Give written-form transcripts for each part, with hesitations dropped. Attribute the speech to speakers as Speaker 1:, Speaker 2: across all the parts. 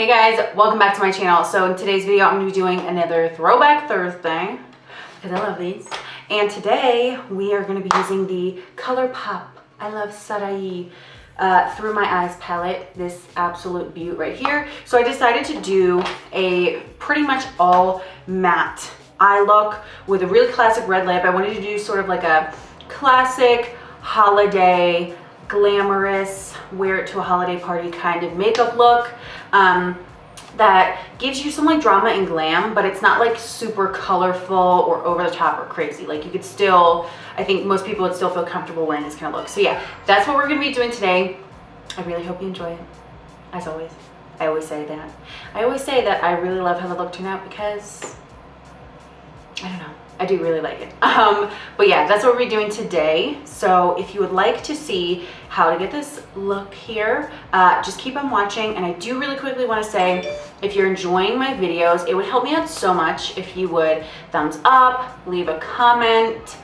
Speaker 1: Hey guys, welcome back to my channel. So in today's video, I'm going to be doing another Throwback Thursday because I love these. And today we are going to be using the Colourpop Iluvsarahii Through My Eyes palette, this absolute beaut right here. So I decided to do a pretty much all matte eye look with a really classic red lip. I wanted to do sort of like a classic holiday, glamorous, wear it to a holiday party kind of makeup look that gives you some like drama and glam, but it's not like super colorful or over the top or crazy. Like you could still, I think most people would still feel comfortable wearing this kind of look. So yeah, that's what we're gonna be doing today. I really hope you enjoy it, as always. I always say that. I really love how the look turned out because, I don't know, I do really like it. But yeah, that's what we're doing today. So if you would like to see how to get this look here, just keep on watching. And I do really quickly want to say, if you're enjoying my videos, it would help me out so much if you would thumbs up, leave a comment,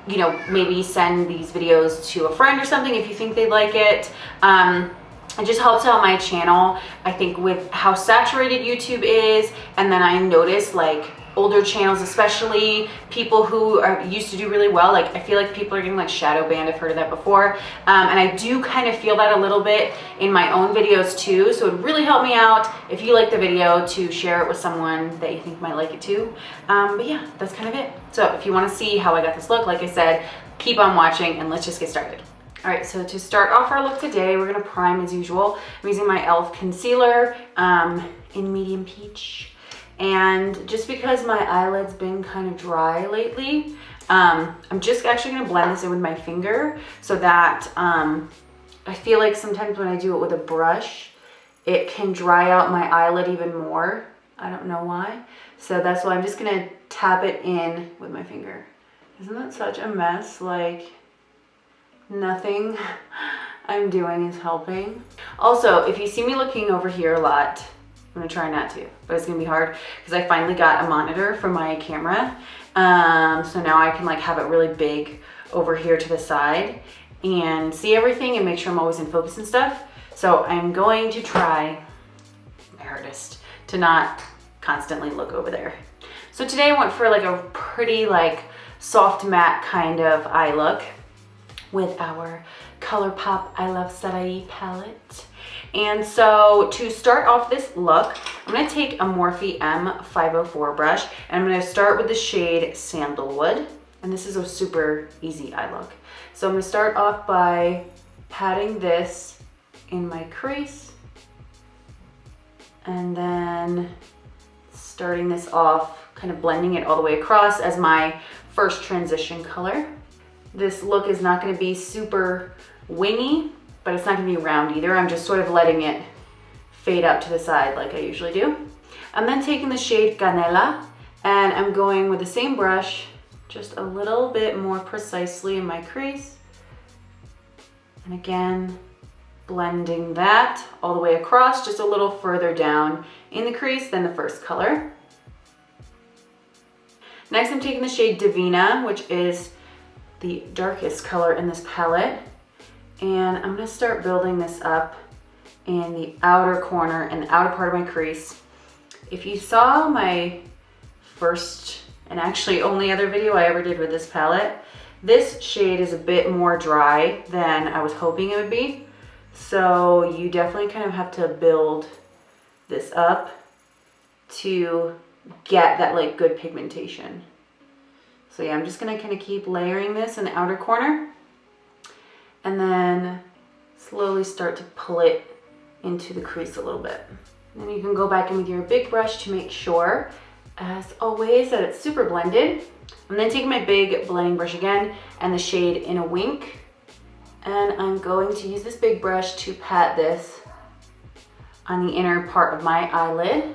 Speaker 1: you know, maybe send these videos to a friend or something if you think they'd like it. It just helps out my channel, I think, with how saturated YouTube is. And then I noticed like older channels, especially people who are used to do really well, like I feel like people are getting like shadow banned. I've heard of that before, and I do kind of feel that a little bit in my own videos too. So it would really help me out if you like the video to share it with someone that you think might like it too. But yeah, that's kind of it. So if you want to see how I got this look, like I said, keep on watching and let's just get started. All right, so to start off our look today, we're gonna prime as usual. I'm using my e.l.f. concealer in medium peach. And just because my eyelid's been kind of dry lately, I'm just actually gonna blend this in with my finger so that I feel like sometimes when I do it with a brush, it can dry out my eyelid even more. I don't know why. So that's why I'm just gonna tap it in with my finger. Isn't that such a mess? Like, nothing I'm doing is helping. Also, if you see me looking over here a lot, I'm gonna try not to, but it's gonna be hard because I finally got a monitor for my camera. So now I can like have it really big over here to the side and see everything and make sure I'm always in focus and stuff. So I'm going to try my hardest to not constantly look over there. So today I went for like a pretty like soft matte kind of eye look with our Colourpop Iluvsarahii palette. And so to start off this look, I'm gonna take a Morphe M504 brush and I'm gonna start with the shade Sandalwood. And this is a super easy eye look. So I'm gonna start off by patting this in my crease and then starting this off, kind of blending it all the way across as my first transition color. This look is not gonna be super wingy, but it's not gonna be round either. I'm just sort of letting it fade out to the side like I usually do. I'm then taking the shade Canela and I'm going with the same brush, just a little bit more precisely in my crease. And again, blending that all the way across, just a little further down in the crease than the first color. Next, I'm taking the shade Divina, which is the darkest color in this palette. And I'm gonna start building this up in the outer corner and the outer part of my crease. If you saw my first and actually only other video I ever did with this palette, this shade is a bit more dry than I was hoping it would be. So you definitely kind of have to build this up to get that like good pigmentation. So yeah, I'm just gonna kind of keep layering this in the outer corner and then slowly start to pull it into the crease a little bit. And then you can go back in with your big brush to make sure, as always, that it's super blended. I'm then taking my big blending brush again and the shade In a Wink. And I'm going to use this big brush to pat this on the inner part of my eyelid,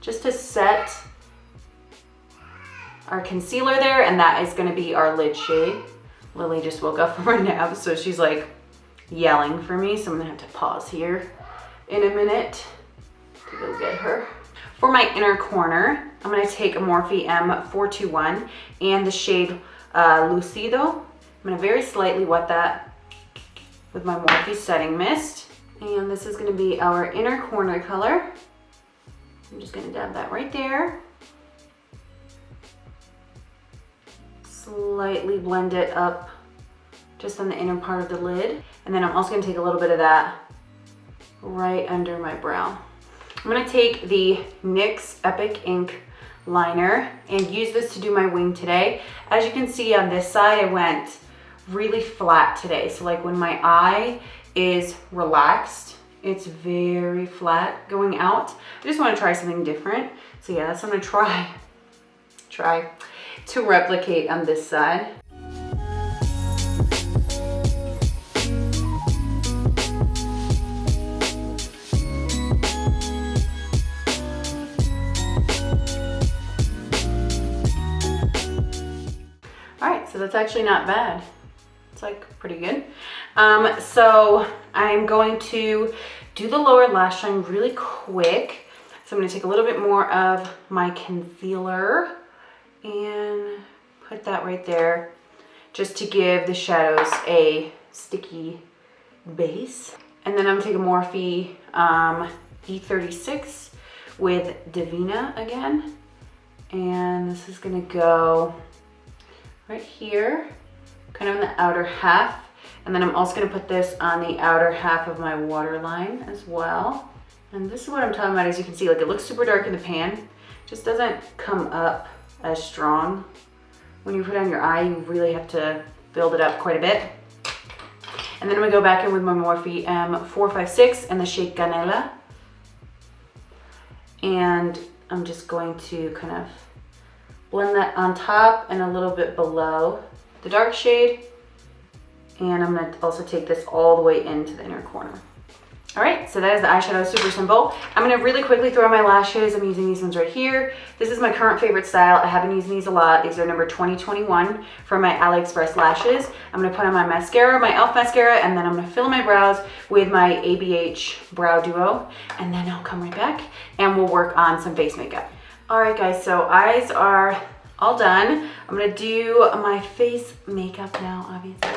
Speaker 1: just to set our concealer there, and that is gonna be our lid shade. Lily just woke up from her nap, so she's like yelling for me, so I'm gonna have to pause here in a minute to go get her. For my inner corner, I'm gonna take a Morphe M421 and the shade Lucido. I'm gonna very slightly wet that with my Morphe setting mist And this is gonna be our inner corner color. I'm just gonna dab that right there. Slightly blend it up just on the inner part of the lid. And then I'm also gonna take a little bit of that right under my brow. I'm gonna take the NYX Epic Ink liner and use this to do my wing today. As you can see on this side, I went really flat today. So like when my eye is relaxed, it's very flat going out. I just want to try something different. So yeah, that's what I'm gonna try to replicate on this side. All right, so that's actually not bad. It's like pretty good. So I'm going to do the lower lash line really quick. So I'm gonna take a little bit more of my concealer and put that right there just to give the shadows a sticky base. And then I'm gonna take a Morphe E36 with Divina again. And this is gonna go right here, kind of on the outer half. And then I'm also gonna put this on the outer half of my waterline as well. And this is what I'm talking about. As you can see, like it looks super dark in the pan, just doesn't come up as strong. When you put it on your eye, you really have to build it up quite a bit. And then I'm gonna go back in with my Morphe M456 and the shade Canela. And I'm just going to kind of blend that on top and a little bit below the dark shade. And I'm gonna also take this all the way into the inner corner. All right, so that is the eyeshadow, super simple. I'm gonna really quickly throw on my lashes. I'm using these ones right here. This is my current favorite style. I have been using these a lot. These are number 2021 from my AliExpress lashes. I'm gonna put on my mascara, my e.l.f. mascara, and then I'm gonna fill my brows with my ABH Brow Duo. And then I'll come right back and we'll work on some face makeup. All right, guys, so eyes are all done. I'm gonna do my face makeup now, obviously.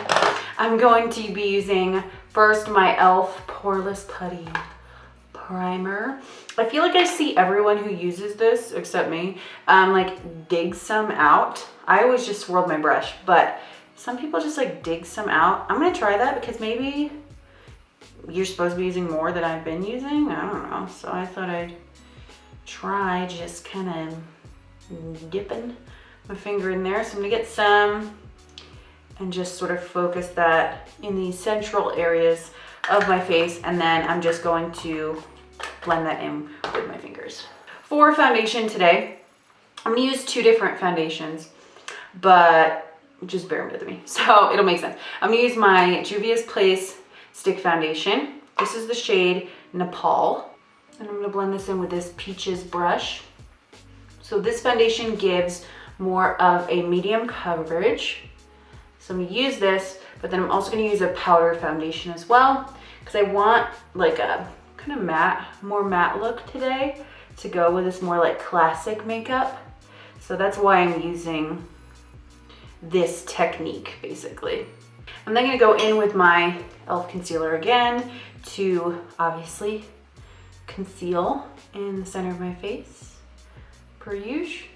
Speaker 1: I'm going to be using first my e.l.f. Poreless Putty Primer. I feel like I see everyone who uses this, except me, like dig some out. I always just swirled my brush, but some people just like dig some out. I'm gonna try that because maybe you're supposed to be using more than I've been using. I don't know, so I thought I'd try just kind of dipping my finger in there. So I'm gonna get some and just sort of focus that in the central areas of my face. And then I'm just going to blend that in with my fingers. For foundation today, I'm gonna use two different foundations, but just bear with me, so it'll make sense. I'm gonna use my JUVIA'S Place Stick Foundation. This is the shade Nepal. And I'm gonna blend this in with this Peaches brush. So this foundation gives more of a medium coverage. So I'm gonna use this, but then I'm also gonna use a powder foundation as well, because I want like a kind of matte, more matte look today to go with this more like classic makeup. So that's why I'm using this technique, basically. I'm then gonna go in with my e.l.f. concealer again to obviously conceal in the center of my face, per usual.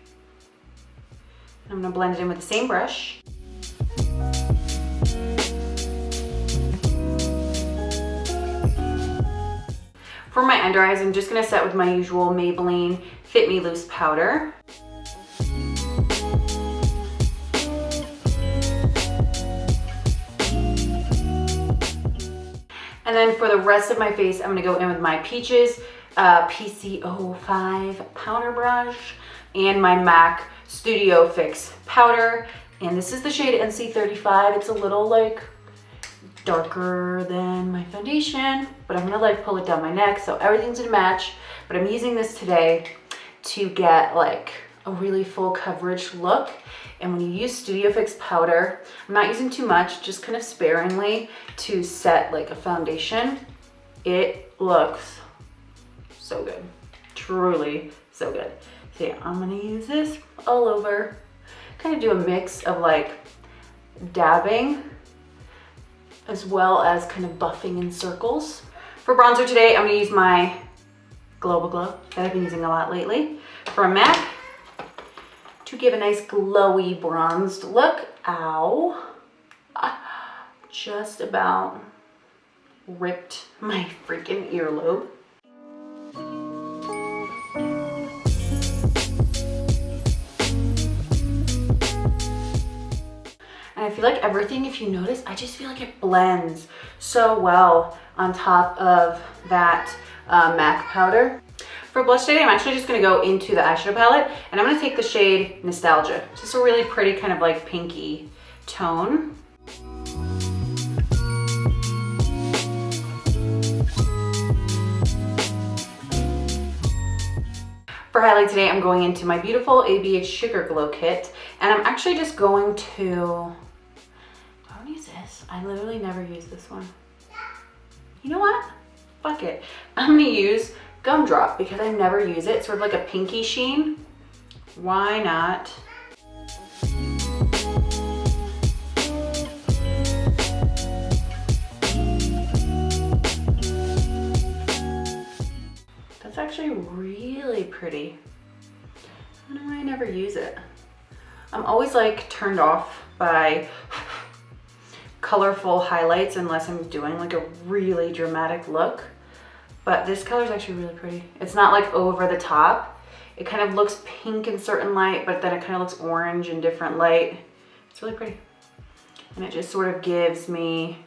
Speaker 1: I'm gonna blend it in with the same brush. For my under eyes, I'm just gonna set with my usual Maybelline Fit Me Loose powder. And then for the rest of my face, I'm gonna go in with my Peaches PC05 powder brush and my MAC Studio Fix powder. And this is the shade NC35. It's a little like darker than my foundation, but I'm gonna like pull it down my neck so everything's gonna match. But I'm using this today to get like a really full coverage look. And when you use Studio Fix powder, I'm not using too much, just kind of sparingly to set like a foundation. It looks so good, truly so good. So yeah, I'm gonna use this all over, kind of do a mix of like dabbing as well as kind of buffing in circles. For bronzer today, I'm gonna use my Global Glow that I've been using a lot lately from MAC to give a nice glowy bronzed look. Ow. Just about ripped my freaking earlobe. And I feel like everything, if you notice, I just feel like it blends so well on top of that MAC powder. For blush today, I'm actually just gonna go into the eyeshadow palette and I'm gonna take the shade Nostalgia. It's just a really pretty kind of like pinky tone. For highlight today, I'm going into my beautiful ABH Sugar Glow Kit, and I'm actually just going to, do I want to use this? I literally never use this one. You know what? Fuck it. I'm gonna use Gumdrop because I never use it. It's sort of like a pinky sheen. Why not? That's actually really pretty. I don't know why I never use it. I'm always like turned off by colorful highlights unless I'm doing like a really dramatic look. But this color is actually really pretty. It's not like over the top. It kind of looks pink in certain light, but then it kind of looks orange in different light. It's really pretty. And it just sort of gives me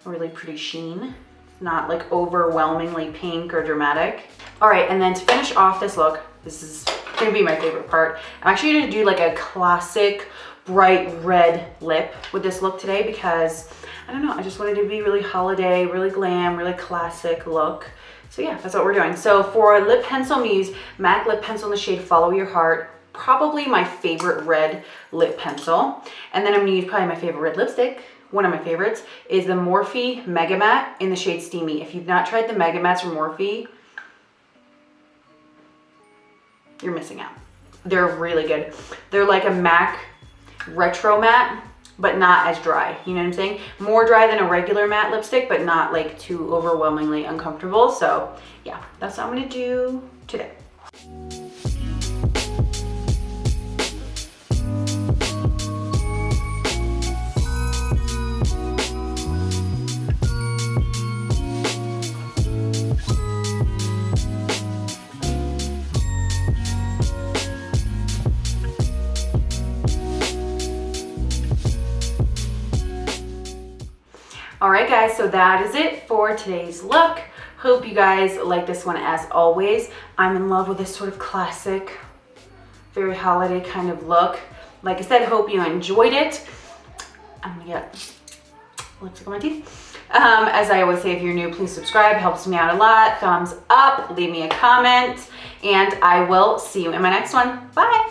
Speaker 1: a really pretty sheen. Not like overwhelmingly pink or dramatic. All right, and then to finish off this look, this is gonna be my favorite part. I'm actually gonna do like a classic bright red lip with this look today because, I don't know, I just wanted it to be really holiday, really glam, really classic look. So yeah, that's what we're doing. So for lip pencil, I'm gonna use MAC lip pencil in the shade Follow Your Heart. Probably my favorite red lip pencil. And then I'm gonna use probably my favorite red lipstick. One of my favorites is the Morphe Mega Matte in the shade Steamy. If you've not tried the Mega Mattes from Morphe, you're missing out. They're really good. They're like a MAC retro matte, but not as dry. You know what I'm saying? More dry than a regular matte lipstick, but not like too overwhelmingly uncomfortable. So yeah, that's what I'm gonna do today. All right, guys, so that is it for today's look. Hope you guys like this one as always. I'm in love with this sort of classic, very holiday kind of look. Like I said, hope you enjoyed it. I'm gonna get lipstick on my teeth. As I always say, if you're new, please subscribe, helps me out a lot. Thumbs up, leave me a comment, and I will see you in my next one. Bye.